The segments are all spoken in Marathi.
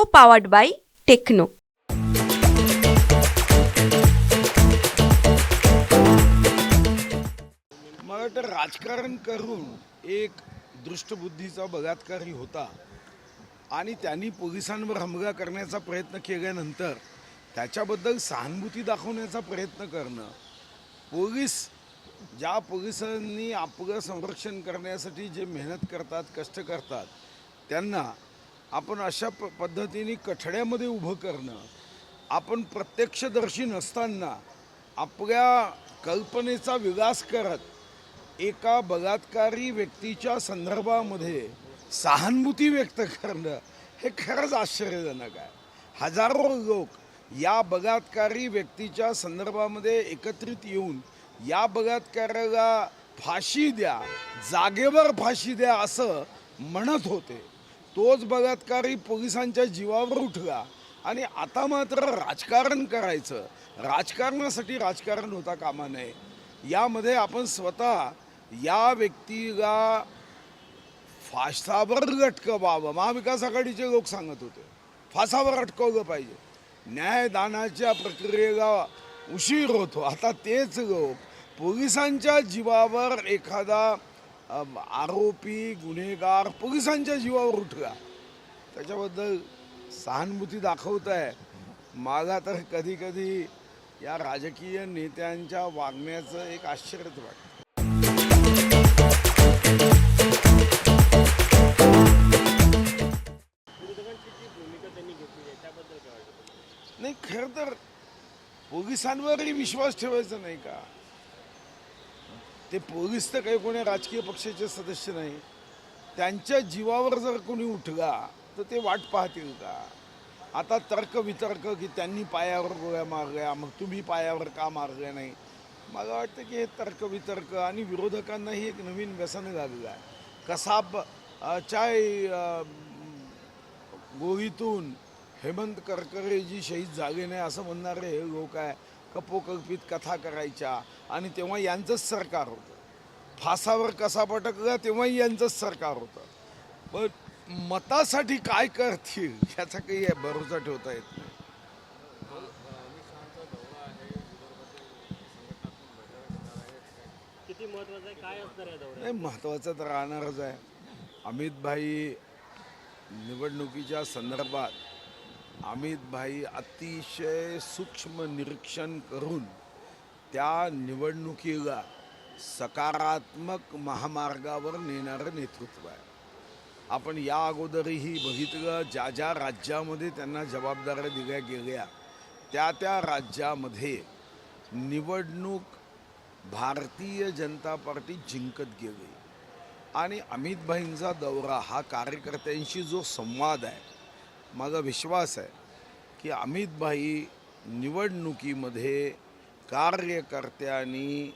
को पावर्ड बाय टेक्नो. मला वाटतं राजकारण करून एक दृष्टबुद्धीचा बलात्कारी होता आणि त्यांनी पोलिसांवर हमला करण्याचा प्रयत्न केल्यानंतर त्याच्याबद्दल सहानुभूती दाखवण्याचा प्रयत्न करणं, ज्या पोलिसांनी आपलं संरक्षण करण्यासाठी जे मेहनत करतात, कष्ट करतात, त्यांना आपण अशा पद्धतीने कठड्यामध्ये उभं करणं, आपण प्रत्यक्षदर्शी नसताना आपल्या कल्पनेचा विकास करत एका बलात्कारी व्यक्तीच्या संदर्भामध्ये सहानुभूती व्यक्त करणं हे खरंच आश्चर्यजनक आहे. हजारो लोक या बलात्कारी व्यक्तीच्या संदर्भामध्ये एकत्रित येऊन या बलात्काराला फाशी द्या, जागेवर फाशी द्या असं म्हणत होते. तोच बलात्कारी पोलिसांच्या जीवावर उठला आणि आता मात्र राजकारण करायचं. राजकारणासाठी राजकारण होता कामा नये. यामध्ये आपण स्वतः या व्यक्तीला फासावर लटकवावं. महाविकास आघाडीचे लोक सांगत होते फासावर अटकवलं पाहिजे. न्यायदानाच्या प्रक्रियेला उशीर होतो. आता तेच लोक पोलिसांच्या जीवावर एखादा आरोपी गुन्हेगार पोलिसांच्या जीवावर उठला त्याच्याबद्दल सहानुभूती दाखवत आहे. मला तर कधी कधी या राजकीय नेत्यांच्या वागण्याचं एक आश्चर्यच वाटतं. नाही, खरं तर पोलिसांवरही विश्वास ठेवायचा नाही का? ते पोलीस तर काही कोणी राजकीय पक्षाचे सदस्य नाही. त्यांच्या जीवावर जर कोणी उठला तर ते वाट पाहतील का? आता तर्क वितर्क की त्यांनी पायावर गोळ्या मारल्या, मग तुम्ही पायावर का मारल्या नाही. मला वाटतं की हे तर्क वितर्क आणि विरोधकांनाही एक नवीन व्यसन लागलं आहे. कसाब चाय गोळीतून हेमंत करकरेजी शहीद झाले नाही असं म्हणणारे हे लोक आहे. कपोकल्पित कथा करायच्या आणि तेव्हा यांचंच सरकार होतं. फासावर कसा पटकला तेव्हाही यांचंच सरकार होतं. पण मतासाठी काय करतील याचा काही भरोसा ठेवता येत नाही. किती महत्त्वाचं आहे, काय असणार आहे दौरा? नाही, महत्त्वाचं तर राहणारच आहे. अमित भाई निवडणुकीच्या संदर्भात अमितभाई अतिशय सूक्ष्म निरीक्षण करून त्या निवडणुकीला सकारात्मक महामार्गावर नेणारं नेतृत्व आहे. आपण या अगोदरही बघितलं, ज्या ज्या राज्यामध्ये त्यांना जबाबदाऱ्या दिल्या गेल्या त्या त्या राज्यामध्ये निवडणूक भारतीय जनता पार्टी जिंकत गेली. आणि अमितभाईंचा दौरा हा कार्यकर्त्यांशी जो संवाद आहे, माझा विश्वास आहे की अमितभाई निवडणुकीमध्ये कार्यकर्त्यांनी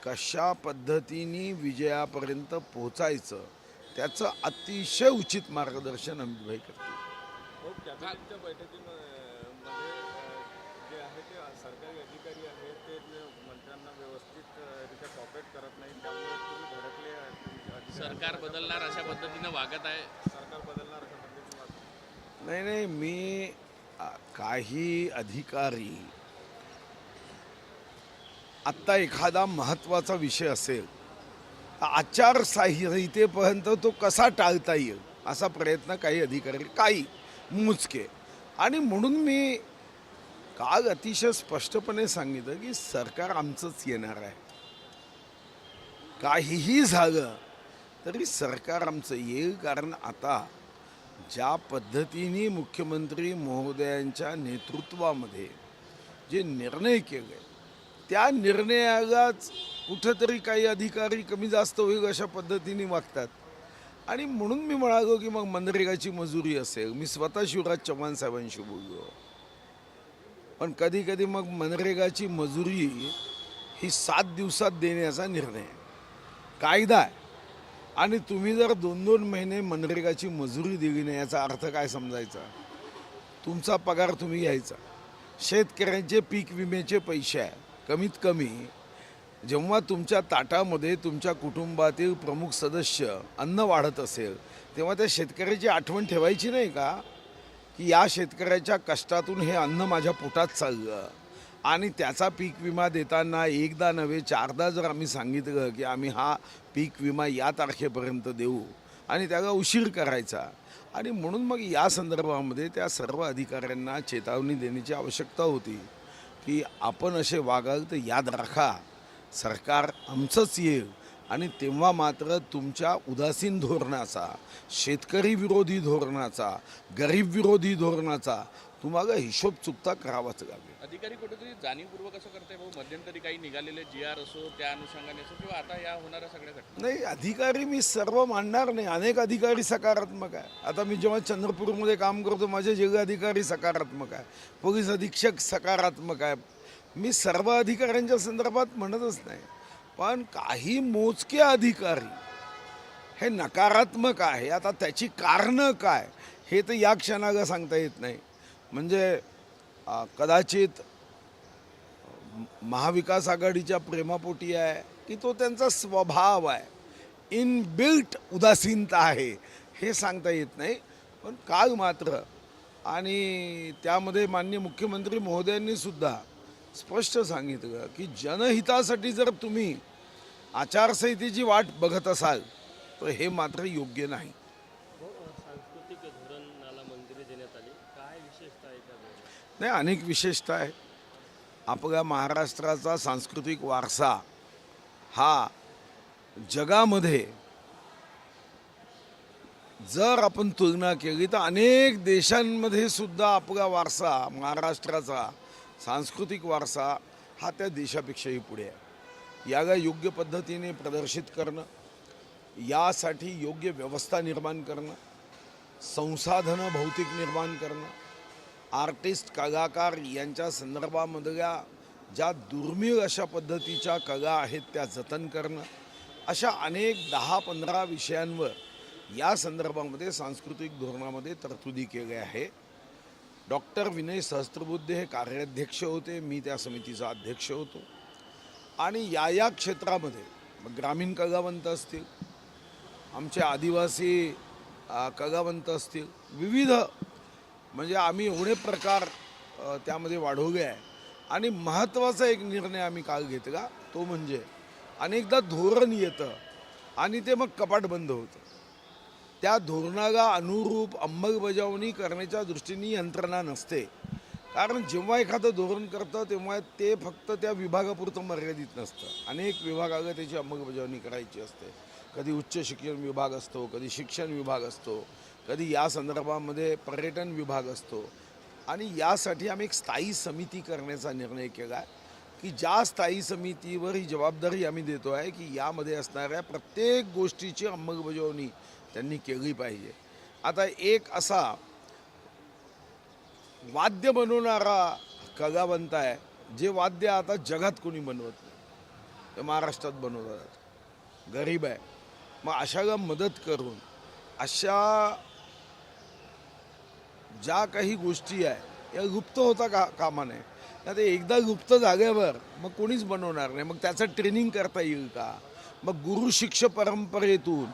कशा पद्धतीने विजयापर्यंत पोहोचायचं त्याचं अतिशय उचित मार्गदर्शन अमितभाई करतील. कॅबिनेटच्या बैठकीमध्ये जे आहे ते सरकारी अधिकारी आहेत ते मंत्र्यांना व्यवस्थितरित्या कॉपरेट करत नाही, त्यामुळे तुम्ही भडकले. सरकार बदलणार अशा पद्धतीनं वागत आहे. सरकार बदलणार अशा पद्धतीने वागत नाही, मी काही अधिकारी आत्ता एखादा महत्त्वाचा विषय असेल आचारसंहितेपर्यंत तो कसा टाळता येईल असा प्रयत्न काही अधिकारी, काही मुचके, आणि म्हणून मी काल अतिशय स्पष्टपणे सांगितलं की सरकार आमचंच येणार आहे. काहीही झालं तरी सरकार आमचं येईल. कारण आता ज्या पद्धतीने मुख्यमंत्री महोदयांच्या नेतृत्वामध्ये जे निर्णय केले त्या निर्णयालाच कुठंतरी काही अधिकारी कमी जास्त होईल अशा पद्धतीने वागतात. आणि म्हणून मी म्हणालो की मग मनरेगाची मजुरी असेल, मी स्वतः शिवराज चव्हाण साहेबांशी बोललो, पण कधी कधी मग मनरेगाची मजुरी ही 7 दिवसात देण्याचा निर्णय कायदा आहे. आणि तुम्ही जर 2-2 महिने मनरेगाची मजुरी दिली नाही याचा अर्थ काय समजायचा? तुमचा पगार तुम्ही घ्यायचा. शेतकऱ्यांचे पीक विम्याचे पैसे आहे. कमीत कमी जेव्हा तुमच्या ताटामध्ये तुमच्या कुटुंबातील प्रमुख सदस्य अन्न वाढत असेल तेव्हा त्या शेतकऱ्याची आठवण ठेवायची नाही का? की या शेतकऱ्याच्या कष्टातून हे अन्न माझ्या पोटात चाललं आणि त्याचा पीक विमा देताना एकदा नव्हे चारदा जर आम्ही सांगितलं की आम्ही हा पीक विमा या तारखेपर्यंत देऊ आणि त्याला उशीर करायचा आणि म्हणून मग या संदर्भामध्ये त्या सर्व अधिकाऱ्यांना चेतावणी देण्याची आवश्यकता होती की आपण असे वागाल तर याद राखा सरकार आमचंच येईल आणि तेव्हा मात्र तुमच्या उदासीन धोरणाचा शेतकरी विरोधी धोरणाचा गरीब विरोधी धोरणाचा तुम्हाला हिशोब चुकता करावाच लागेल. अधिकारी कुठेतरी जाणीवपूर्वक असं करताय भाऊ, मध्यंतरी काही निघालेले GR असो त्या अनुषंगाने असो किंवा आता या होणाऱ्या सगळ्या घटना. नाही अधिकारी मी सर्व मानणार नाही. अनेक अधिकारी सकारात्मक आहे. आता मी जेव्हा चंद्रपूरमध्ये काम करतो माझे जे अधिकारी सकारात्मक आहे, पोलीस अधीक्षक सकारात्मक आहे. मी सर्व अधिकाऱ्यांच्या संदर्भात म्हणतच नाही, पण काही मोजके अधिकारी हे नकारात्मक आहे. आता त्याची कारणं काय हे तर या क्षणाला सांगता येत नाही. म्हणजे कदाचित महाविकास आघाडीच्या प्रेमापोटी आहे की तो त्यांचा स्वभाव आहे, इनबिल्ट उदासीनता आहे हे सांगता येत नाही. पण काल मात्र आणि त्यामध्ये माननीय मुख्यमंत्री महोदयांनी सुद्धा स्पष्ट सांगितलं की जनहितासाठी जर तुम्ही आचारसंहितेची वाट बघत असाल तर हे मात्र योग्य नाही. सांस्कृतिक धोरणाला मंजुरी देण्यात आली, काय विशेषता आहे त्यामध्ये? नाही अनेक विशेषता आहे. आपल्या महाराष्ट्राचा सांस्कृतिक वारसा हा जगामध्ये जर आपण तुलना केली तर अनेक देशांमध्ये सुद्धा आपला वारसा महाराष्ट्राचा सांस्कृतिक वारसा हा त्या देशापेक्षाही पुढे आहे. याला योग्य पद्धतीने प्रदर्शित करणं, यासाठी योग्य व्यवस्था निर्माण करणं, संसाधनं भौतिक निर्माण करणं, आर्टिस्ट कलाकार यांच्या संदर्भामधल्या ज्या दुर्मिळ अशा पद्धतीच्या कला आहेत त्या जतन करणं, अशा अनेक 10-15 विषयांवर या संदर्भामध्ये सांस्कृतिक धोरणामध्ये तरतुदी केल्या आहे. डॉक्टर विनय सहस्त्रबुद्धे हे कार्याध्यक्ष होते, मी त्या समितीचा अध्यक्ष होतो. आणि या क्षेत्रामध्ये मग ग्रामीण कलावंत असतील, आमचे आदिवासी कलावंत असतील, विविध म्हणजे आम्ही एवढे प्रकार त्यामध्ये वाढवले आहे. आणि महत्त्वाचा एक निर्णय आम्ही काल घेतला तो म्हणजे अनेकदा धोरण येतं आणि ते मग कपाट बंद होतं. त्या धोरणाला अनुरूप अंमलबजावणी करण्याच्या दृष्टीने यंत्रणा नसते. कारण जेव्हा एखादं धोरण करतं तेव्हा ते फक्त त्या विभागापुरतं मर्यादित नसतं. अनेक विभागाला त्याची अंमलबजावणी करायची असते. कधी उच्च शिक्षण विभाग असतो, कधी शिक्षण विभाग असतो, कधी या संदर्भामध्ये पर्यटन विभाग असतो. आणि यासाठी आम्ही एक स्थायी समिती करण्याचा निर्णय केला आहे की ज्या स्थायी समितीवर ही जबाबदारी आम्ही देतो आहे की यामध्ये असणाऱ्या प्रत्येक गोष्टीची अंमलबजावणी त्यांनी केली पाहिजे. आता एक असा वाद्य बनवणारा कलावंत आहे जे वाद्य आता जगात कोणी बनवत नाही, ते महाराष्ट्रात बनवतात. गरीब आहे, मग अशाला मदत करून अशा ज्या काही गोष्टी आहे या गुप्त होता कामा नये. आता एकदा गुप्त झाल्यावर मग कोणीच बनवणार नाही. मग त्याचं ट्रेनिंग करता येईल का? मग गुरु शिष्य परंपरेतून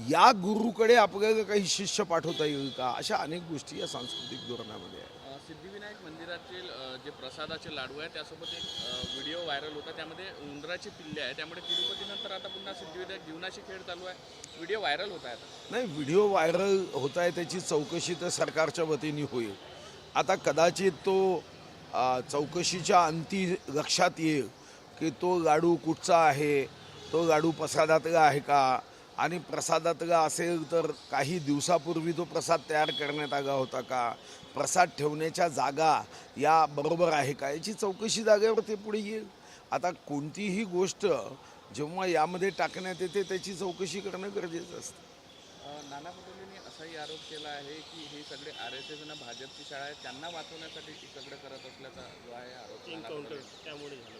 या गुरुकडे आपल्याला काही शिष्य पाठवता येईल का? अशा अनेक गोष्टी या सांस्कृतिक धोरणामध्ये आहे. सिद्धिविनायक मंदिरातील जे प्रसादाचे लाडू आहे त्यासोबत एक व्हिडिओ व्हायरल होता, त्यामध्ये उंदराची पिल्ले आहे. त्यामुळे तिरुपतीनंतर आता पुन्हा सिद्धिविनायक जीवनाशी खेळ चालू आहे, व्हिडिओ व्हायरल होत आहे. आता नाही, व्हिडिओ व्हायरल होत आहे त्याची चौकशी तर सरकारच्या वतीने होईल. आता कदाचित तो चौकशीच्या अंती लक्षात येईल की तो लाडू कुठचा आहे, तो लाडू प्रसादातला आहे का, आणि प्रसादातला असेल तर काही दिवसापूर्वी तो प्रसाद तयार करण्यात आला होता का, प्रसाद ठेवण्याच्या जागा या बरोबर आहे का, याची चौकशी जागेवर ते पुढे येईल. आता कोणतीही गोष्ट जेव्हा यामध्ये टाकण्यात येते त्याची चौकशी करणं गरजेचं असतं. नाना पटोलेंनी असाही आरोप केला आहे की हे सगळे RSS आणि भाजपची शाळा आहे, त्यांना वाचवण्यासाठी हे सगळं करत असल्याचा जो आहे आरोप एन्काउंटर त्यामुळे झालं.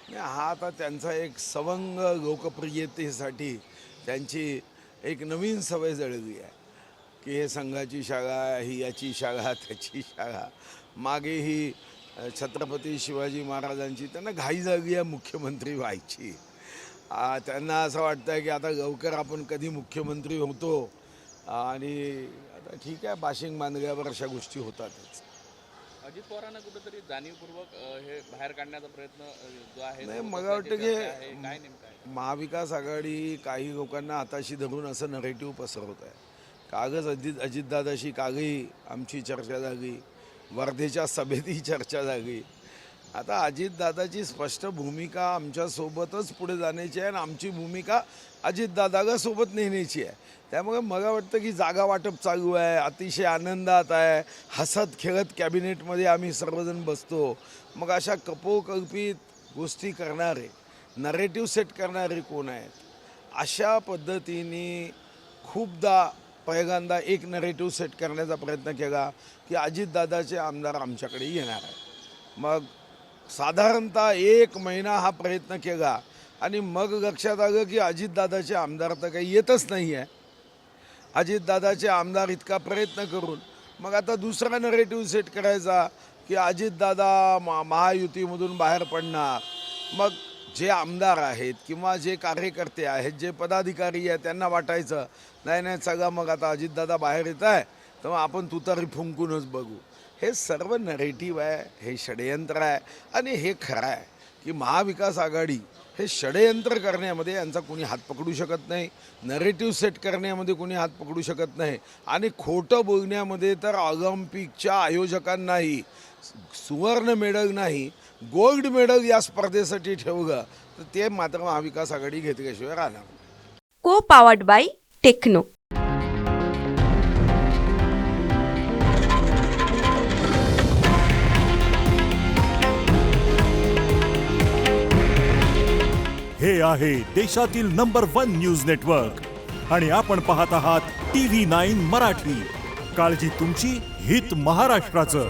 नाही, हा आता त्यांचा एक सवंग लोकप्रियतेसाठी त्यांची एक नवीन सवय जळली आहे की हे संघाची शाळा, ही याची शाळा, त्याची शाळा. मागे ही छत्रपती शिवाजी महाराजांची त्यांना घाई झाली आहे मुख्यमंत्री व्हायची. त्यांना असं वाटतं की आता लवकर आपण कधी मुख्यमंत्री होतो आणि आता ठीक आहे, बाशिंग मांडग्यावर अशा गोष्टी होतातच. अजित पवारांना कुठेतरी जाणीवपूर्वक हे बाहेर काढण्याचा प्रयत्न जो आहे नाही, तो मला कसला वाटतं ते की करते आहे, काय नेमकं आहे? महाविकास आघाडी काही लोकांना हाताशी धरून असं नरेटिव्ह पसरवत आहे. कागज अजितदादाशी कागही आमची चर्चा झाली, वर्धेच्या सभेतही चर्चा झाली. आता अजितदादाची स्पष्ट भूमिका आमच्यासोबतच पुढे जाण्याची आहे आणि आमची भूमिका अजितदादासोबत नेण्याची आहे. त्यामुळे मला वाटतं की जागा वाटप चालू आहे, अतिशय आनंदात आहे, हसत खेळत कॅबिनेटमध्ये आम्ही सर्वजण बसतो. मग अशा कपोकल्पित गोष्टी करणारे, नरेटिव्ह सेट करणारे कोण आहेत? अशा पद्धतीने खूपदा पहिल्यांदा एक नरेटिव्ह सेट करण्याचा प्रयत्न केला की अजितदादाचे आमदार आमच्याकडे येणार आहे. मग साधारणतः 1 महिना हा प्रयत्न केला आणि मग लक्षात आलं की अजितदादाचे आमदार तर काही येतच नाही आहे. अजितदादाचे आमदार इतका प्रयत्न करून मग आता दुसरा नरेटिव्ह सेट करायचा की अजितदादा महायुतीमधून बाहेर पडणार. मग जे आमदार आहेत किंवा जे कार्यकर्ते आहेत, जे पदाधिकारी आहेत, त्यांना वाटायचं नाही सगळं मग आता अजितदादा बाहेर येत आहे तर मग आपण तुतारी फुंकूनच बघू. हे सर्व नरेटिव्ह आहे, हे षडयंत्र आहे. आणि हे खरं आहे की महाविकास आघाडी हे षडयंत्र करण्यामध्ये यांचा कोणी हात पकडू शकत नाही, नरेटिव्ह सेट करण्यामध्ये कोणी हात पकडू शकत नाही आणि खोटं बोलण्यामध्ये तर ऑलिम्पिकच्या आयोजकांनाही सुवर्ण मेडल नाही, गोल्ड मेडल या स्पर्धेसाठी ठेवलं तर ते मात्र महाविकास आघाडी घेतल्याशिवाय राहणार. को पावर्ड बाय टेक्नो. हे आहे देशातील नंबर 1 न्यूज नेटवर्क आणि आपण पाहत आहात TV9 मराठी. काळजी तुमची, हित महाराष्ट्राचं.